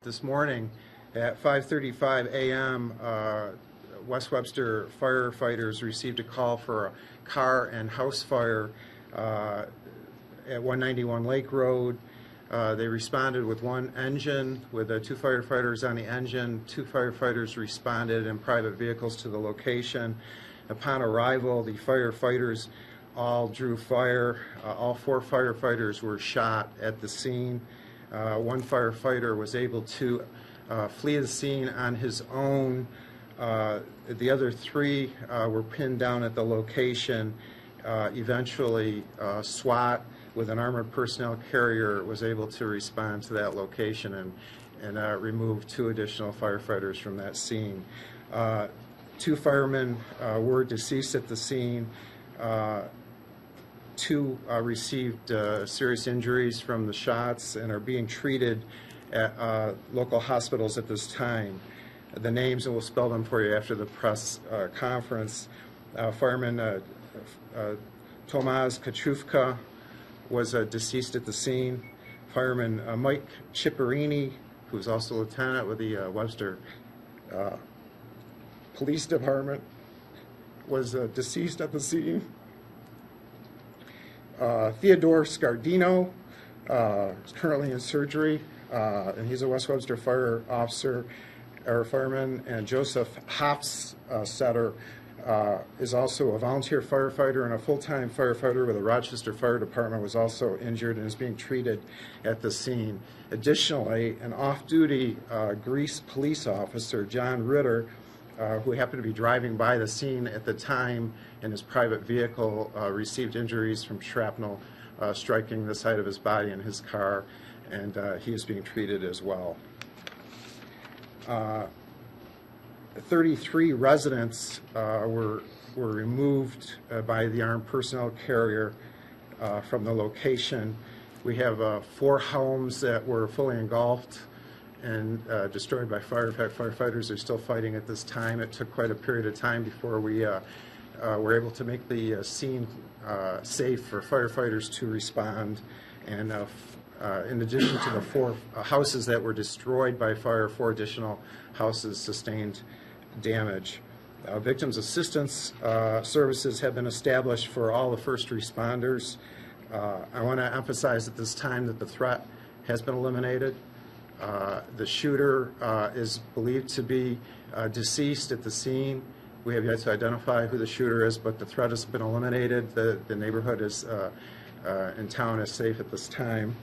this morning at 5:35 a.m. West Webster firefighters received a call for a car and house fire at 191 Lake Road. They responded with one engine, with two firefighters on the engine. Two firefighters responded in private vehicles to the location. Upon arrival, the firefighters all drew fire. All four firefighters were shot at the scene. One firefighter was able to flee the scene on his own. The other three were pinned down at the location. Eventually, SWAT with an armored personnel carrier was able to respond to that location and remove two additional firefighters from that scene. Two firemen were deceased at the scene. Two received serious injuries from the shots and are being treated at local hospitals at this time. The names, and we'll spell them for you after the press conference. Fireman Tomasz Kaczowka was deceased at the scene. Fireman Mike Chiapperini, who's also a lieutenant with the Webster Police Department, was deceased at the scene. Theodore Scardino is currently in surgery, and he's a West Webster fire officer or fireman. And Joseph Hofstetter is also a volunteer firefighter, and a full-time firefighter with the Rochester Fire Department was also injured and is being treated at the scene. Additionally, an off-duty Greece police officer, John Ritter, who happened to be driving by the scene at the time in his private vehicle, received injuries from shrapnel striking the side of his body in his car, and he is being treated as well. 33 residents were removed by the armed personnel carrier from the location. We have 4 homes that were fully engulfed and destroyed by fire. In fact, firefighters are still fighting at this time. It took quite a period of time before we were able to make the scene safe for firefighters to respond. And in addition to the 4 houses that were destroyed by fire, 4 additional houses sustained damage. Victims assistance services have been established for all the first responders. I want to emphasize at this time that the threat has been eliminated. The shooter is believed to be deceased at the scene. We have yet to identify who the shooter is, but the threat has been eliminated. The neighborhood is in town is safe at this time.